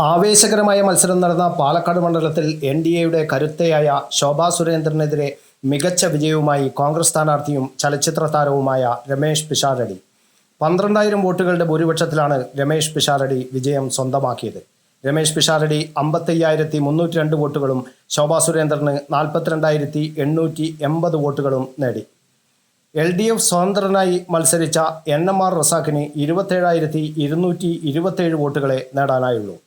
ആവേശകരമായ മത്സരം നടന്ന പാലക്കാട് മണ്ഡലത്തിൽ എൻ.ഡി.എയുടെ കരുത്തയായ ശോഭാ സുരേന്ദ്രനെതിരെ മികച്ച വിജയവുമായി കോൺഗ്രസ് സ്ഥാനാർത്ഥിയും ചലച്ചിത്ര താരവുമായ രമേശ് പിഷാരടി. 12,000 വോട്ടുകളുടെ ഭൂരിപക്ഷത്തിലാണ് രമേശ് പിഷാരടി വിജയം സ്വന്തമാക്കിയത്. രമേശ് പിഷാരടി 55,302 വോട്ടുകളും ശോഭാ സുരേന്ദ്രന് 42,880 വോട്ടുകളും നേടി. LDF സ്വതന്ത്രനായി മത്സരിച്ച NMR റസാഖിന് 27,227 വോട്ടുകളെ നേടാനായുള്ളൂ.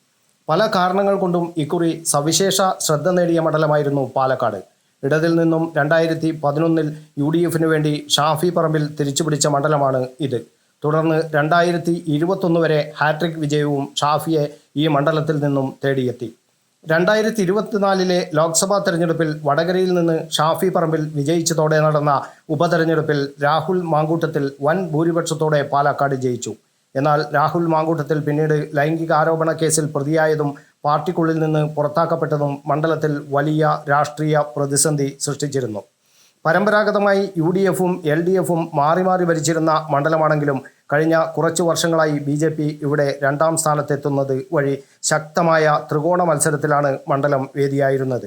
പല കാരണങ്ങൾ കൊണ്ടും ഇക്കുറി സവിശേഷ ശ്രദ്ധ നേടിയ മണ്ഡലമായിരുന്നു പാലക്കാട്. ഇടതിൽ നിന്നും 2011 UDFിനു വേണ്ടി ഷാഫി പറമ്പിൽ തിരിച്ചുപിടിച്ച മണ്ഡലമാണ് ഇത്. തുടർന്ന് 2021 വരെ ഹാട്രിക് വിജയവും ഷാഫിയെ ഈ മണ്ഡലത്തിൽ നിന്നും തേടിയെത്തി. 2024 ലോക്സഭാ തെരഞ്ഞെടുപ്പിൽ വടകരയിൽ നിന്ന് ഷാഫി പറമ്പിൽ വിജയിച്ചതോടെ നടന്ന ഉപതെരഞ്ഞെടുപ്പിൽ രാഹുൽ മാങ്കൂട്ടത്തിൽ വൻ ഭൂരിപക്ഷത്തോടെ പാലക്കാട് ജയിച്ചു. എന്നാൽ രാഹുൽ മാങ്കൂട്ടത്തിൽ പിന്നീട് ലൈംഗിക ആരോപണ കേസിൽ പ്രതിയായതും പാർട്ടിക്കുള്ളിൽ നിന്ന് പുറത്താക്കപ്പെട്ടതും മണ്ഡലത്തിൽ വലിയ രാഷ്ട്രീയ പ്രതിസന്ധി സൃഷ്ടിച്ചിരുന്നു. പരമ്പരാഗതമായി UDFും LDFും മാറി മാറി ഭരിച്ചിരുന്ന മണ്ഡലമാണെങ്കിലും കഴിഞ്ഞ കുറച്ചു വർഷങ്ങളായി BJP ഇവിടെ 2ാം സ്ഥാനത്തെത്തുന്നത് വഴി ശക്തമായ ത്രികോണ മത്സരത്തിലാണ് മണ്ഡലം വേദിയായിരുന്നത്.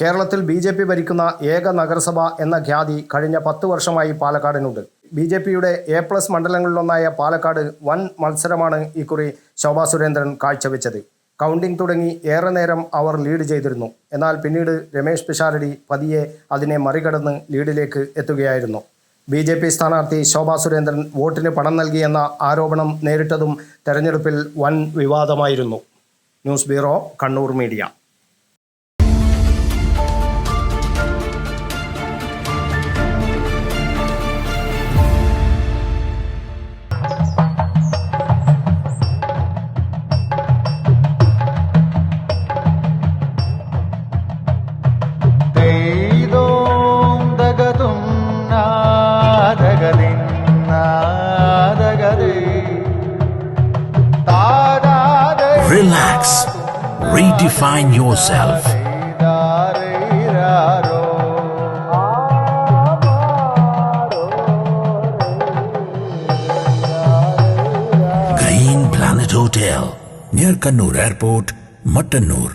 കേരളത്തിൽ BJP ഭരിക്കുന്ന ഏക നഗരസഭ എന്ന ഖ്യാതി കഴിഞ്ഞ 10 വർഷമായി പാലക്കാടിനുണ്ട്. BJPയുടെ A+ മണ്ഡലങ്ങളിലൊന്നായ പാലക്കാട് വൻ മത്സരമാണ് ഇക്കുറി ശോഭാ സുരേന്ദ്രൻ കാഴ്ചവെച്ചത്. കൗണ്ടിംഗ് തുടങ്ങി ഏറെ നേരം അവർ ലീഡ് ചെയ്തിരുന്നു. എന്നാൽ പിന്നീട് രമേശ് പിഷാരടി പതിയെ അതിനെ മറികടന്ന് ലീഡിലേക്ക് എത്തുകയായിരുന്നു. BJP സ്ഥാനാർത്ഥി ശോഭാ സുരേന്ദ്രൻ വോട്ടിന് പണം നൽകിയെന്ന ആരോപണം നേരിട്ടതും തെരഞ്ഞെടുപ്പിൽ വൻ വിവാദമായിരുന്നു. News bureau, Kannur media. Relax. Redefine yourself. Green Planet Hotel near Kannur Airport, Mattanur.